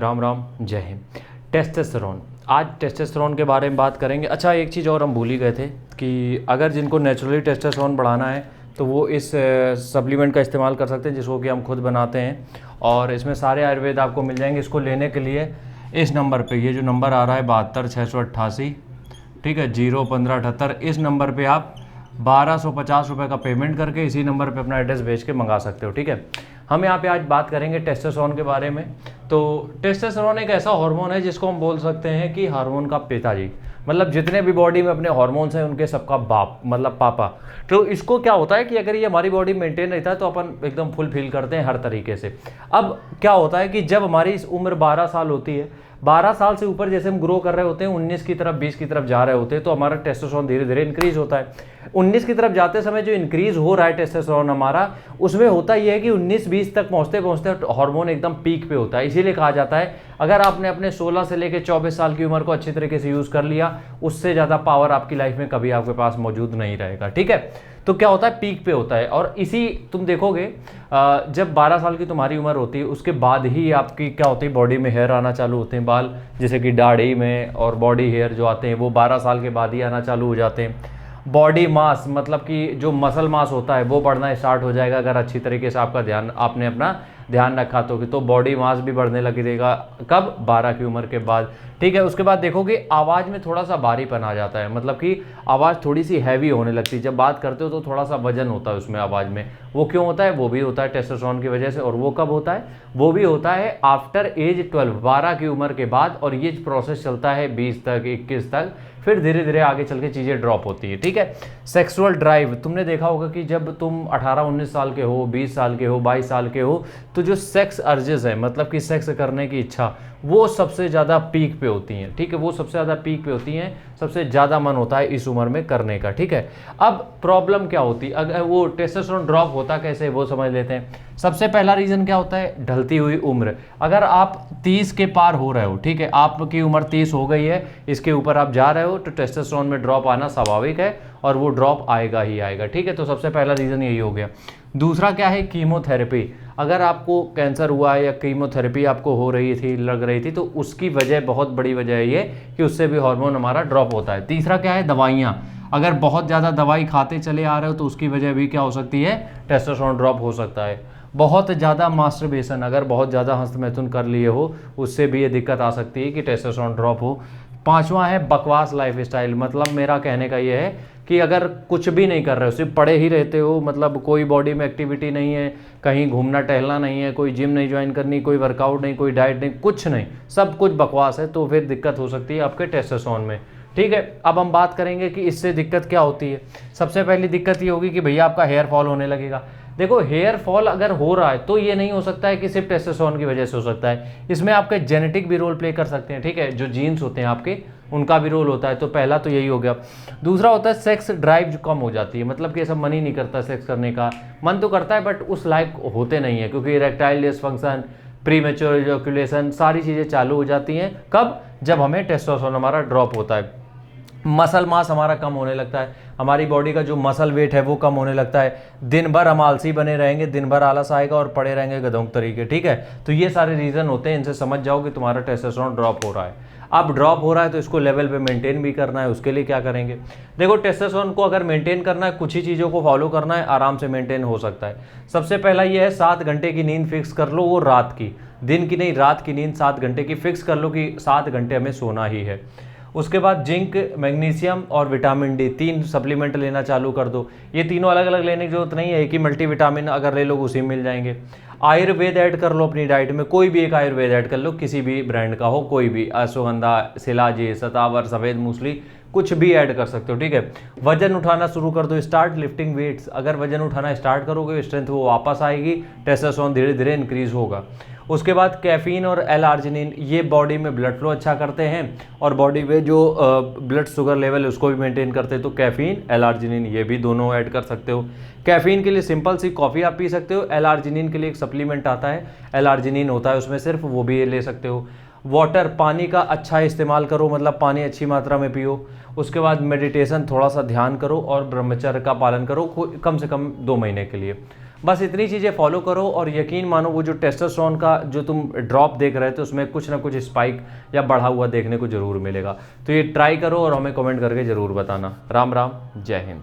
राम राम, जय हिंद। टेस्टोस्टेरोन, आज टेस्टोस्टेरोन के बारे में बात करेंगे। अच्छा, एक चीज़ और हम भूल ही गए थे कि अगर जिनको नेचुरली टेस्टोस्टेरोन बढ़ाना है तो वो इस सप्लीमेंट का इस्तेमाल कर सकते हैं, जिसको कि हम खुद बनाते हैं और इसमें सारे आयुर्वेद आपको मिल जाएंगे। इसको लेने के लिए इस नंबर पे, ये जो नंबर आ रहा है 72 688, ठीक है, 0 15 78, इस नंबर पे आप 1250 रुपये का पेमेंट करके इसी नंबर पे अपना एड्रेस भेज के मंगा सकते हो। ठीक है, हम यहाँ पे आज बात करेंगे टेस्टोस्टेरोन के बारे में। तो टेस्टोस्टेरोन एक ऐसा हार्मोन है जिसको हम बोल सकते हैं कि हार्मोन का पिताजी, मतलब जितने भी बॉडी में अपने हार्मोन्स हैं उनके सबका बाप, मतलब पापा। तो इसको क्या होता है कि अगर ये हमारी बॉडी मेंटेन रहता है तो अपन एकदम फुल फील करते हैं हर तरीके से। अब क्या होता है कि जब हमारी इस उम्र 12 साल होती है, 12 साल से ऊपर जैसे हम ग्रो कर रहे होते हैं, 19 की तरफ 20 की तरफ जा रहे होते हैं, तो हमारा टेस्टोस्टेरोन धीरे धीरे इंक्रीज होता है। 19 की तरफ जाते समय जो इंक्रीज हो रहा है टेस्टोस्टेरोन हमारा, उसमें होता यह है कि 19-20 तक पहुंचते पहुंचते हार्मोन एकदम पीक पे होता है। इसीलिए कहा जाता है अगर आपने अपने 16 से लेकर 24 साल की उम्र को अच्छी तरीके से यूज कर लिया, उससे ज्यादा पावर आपकी लाइफ में कभी आपके पास मौजूद नहीं रहेगा। ठीक है, तो क्या होता है, पीक पे होता है। और इसी तुम देखोगे जब 12 साल की तुम्हारी उम्र होती है उसके बाद ही आपकी क्या होती है, बॉडी में हेयर आना चालू होते हैं, बाल जैसे कि दाढ़ी में, और बॉडी हेयर जो आते हैं वो 12 साल के बाद ही आना चालू हो जाते हैं। बॉडी मास, मतलब कि जो मसल मास होता है वो बढ़ना स्टार्ट हो जाएगा अगर अच्छी तरीके से आपने अपना ध्यान रखा तो बॉडी मास भी बढ़ने लगेगा। कब? 12 की उम्र के बाद। ठीक है, उसके बाद देखोगे आवाज़ में थोड़ा सा भारीपन आ जाता है, मतलब कि आवाज़ थोड़ी सी हैवी होने लगती है। जब बात करते हो तो थोड़ा सा वजन होता है उसमें आवाज़ में। वो क्यों होता है? वो भी होता है टेस्टोस्टेरोन की वजह से। और वो कब होता है? वो भी होता है आफ्टर एज 12, 12 की उम्र के बाद। और ये प्रोसेस चलता है 20 तक, 21 तक, फिर धीरे धीरे आगे चल के चीज़ें ड्रॉप होती है। ठीक है, सेक्सुअल ड्राइव, तुमने देखा होगा कि जब तुम 18-19 साल के हो, 20 साल के हो, 22 साल के हो, तो जो सेक्स अर्जेस है, मतलब कि सेक्स करने की इच्छा, वो सबसे ज़्यादा पीक पे होती हैं। ठीक है, वो सबसे ज़्यादा पीक पे होती हैं, सबसे ज़्यादा मन होता है इस उम्र में करने का। ठीक है, अब प्रॉब्लम क्या होती है, अगर वो टेस्टोस्टेरोन ड्रॉप होता कैसे वो समझ लेते हैं। सबसे पहला रीज़न क्या होता है? ढलती हुई उम्र। अगर आप 30 के पार हो रहे हो, ठीक है, आपकी उम्र 30 हो गई है, इसके ऊपर आप जा रहे हो, तो टेस्टोस्टेरोन में ड्रॉप आना स्वाभाविक है और वो ड्रॉप आएगा ही आएगा। ठीक है, तो सबसे पहला रीज़न यही हो गया। दूसरा क्या है? कीमोथेरेपी। अगर आपको कैंसर हुआ है या कीमोथेरेपी आपको हो रही थी, लग रही थी, तो उसकी वजह, बहुत बड़ी वजह है ये कि उससे भी हार्मोन हमारा ड्रॉप होता है। तीसरा क्या है? दवाइयाँ। अगर बहुत ज़्यादा दवाई खाते चले आ रहे हो तो उसकी वजह भी क्या हो सकती है? टेस्टोस्टेरोन ड्रॉप हो सकता है। बहुत ज़्यादा मास्टरबेशन, अगर बहुत ज़्यादा हस्तमैथुन कर लिए हो, उससे भी ये दिक्कत आ सकती है कि टेस्टोस्टेरोन ड्रॉप हो। पांचवा है बकवास लाइफस्टाइल। मतलब मेरा कहने का ये है कि अगर कुछ भी नहीं कर रहे हो, सिर्फ पड़े ही रहते हो, मतलब कोई बॉडी में एक्टिविटी नहीं है, कहीं घूमना टहलना नहीं है, कोई जिम नहीं ज्वाइन करनी, कोई वर्कआउट नहीं, कोई डाइट नहीं, कुछ नहीं, सब कुछ बकवास है, तो फिर दिक्कत हो सकती है आपके टेस्टोस्टेरोन में। ठीक है, अब हम बात करेंगे कि इससे दिक्कत क्या होती है। सबसे पहली दिक्कत ये होगी कि भैया आपका हेयर फॉल होने लगेगा। देखो, हेयर फॉल अगर हो रहा है तो ये नहीं हो सकता है कि सिर्फ टेस्टोस्टेरोन की वजह से हो सकता है, इसमें आपके जेनेटिक भी रोल प्ले कर सकते हैं। ठीक है, जो जीन्स होते हैं आपके, उनका भी रोल होता है। तो पहला तो यही हो गया। दूसरा होता है सेक्स ड्राइव जो कम हो जाती है, मतलब कि ऐसा मन ही नहीं करता सेक्स करने का। मन तो करता है बट उस लायक होते नहीं है, क्योंकि इरेक्टाइल डिसफंक्शन, प्रीमेच्योर इजैकुलेशन, सारी चीज़ें चालू हो जाती हैं। कब? जब हमें टेस्टोस्टेरोन हमारा ड्रॉप होता है। मसल मास हमारा कम होने लगता है, हमारी बॉडी का जो मसल वेट है वो कम होने लगता है। दिन भर हम आलसी बने रहेंगे, दिन भर आलस आएगा और पड़े रहेंगे गधों के तरीके। ठीक है, तो ये सारे रीज़न होते हैं, इनसे समझ जाओ कि तुम्हारा टेस्टोस्टेरोन ड्रॉप हो रहा है। अब ड्रॉप हो रहा है तो इसको लेवल पे मेंटेन भी करना है। उसके लिए क्या करेंगे? देखो, टेस्टोस्टेरोन को अगर मेंटेन करना है, कुछ ही चीज़ों को फॉलो करना है, आराम से मेंटेन हो सकता है। सबसे पहला ये है, 7 घंटे की नींद फिक्स कर लो, वो रात की, दिन की नहीं, रात की नींद 7 घंटे की फिक्स कर लो कि 7 घंटे हमें सोना ही है। उसके बाद जिंक, मैग्नीशियम और विटामिन डी, 3 सप्लीमेंट लेना चालू कर दो। ये तीनों अलग अलग लेने की जरूरत नहीं है, एक ही मल्टीविटामिन अगर ले लो उसी में मिल जाएंगे। आयुर्वेद ऐड कर लो अपनी डाइट में, कोई भी एक आयुर्वेद ऐड कर लो, किसी भी ब्रांड का हो, कोई भी, अश्वगंधा, शिलाजी, सतावर, सफ़ेद मूसली, कुछ भी ऐड कर सकते हो। ठीक है, वजन उठाना शुरू कर दो, स्टार्ट लिफ्टिंग वेट्स। अगर वजन उठाना स्टार्ट करोगे, स्ट्रेंथ वो वापस आएगी, टेस्टोस्टेरोन धीरे धीरे इंक्रीज होगा। उसके बाद कैफीन और एल-आर्जिनिन, ये बॉडी में ब्लड फ्लो अच्छा करते हैं और बॉडी में जो ब्लड शुगर लेवल है उसको भी मेंटेन करते हैं। तो कैफीन, एल-आर्जिनिन, ये भी दोनों ऐड कर सकते हो। कैफीन के लिए सिंपल सी कॉफ़ी आप पी सकते हो। एल-आर्जिनिन के लिए एक सप्लीमेंट आता है, एल-आर्जिनिन होता है उसमें सिर्फ, वो भी ले सकते हो। वाटर, पानी का अच्छा इस्तेमाल करो, मतलब पानी अच्छी मात्रा में पियो। उसके बाद मेडिटेशन, थोड़ा सा ध्यान करो और ब्रह्मचर्य का पालन करो कम से कम 2 महीने के लिए। बस इतनी चीज़ें फॉलो करो और यकीन मानो वो जो टेस्टोस्टेरोन का जो तुम ड्रॉप देख रहे थे उसमें कुछ ना कुछ स्पाइक या बढ़ा हुआ देखने को ज़रूर मिलेगा। तो ये ट्राई करो और हमें कमेंट करके ज़रूर बताना। राम राम, जय हिंद।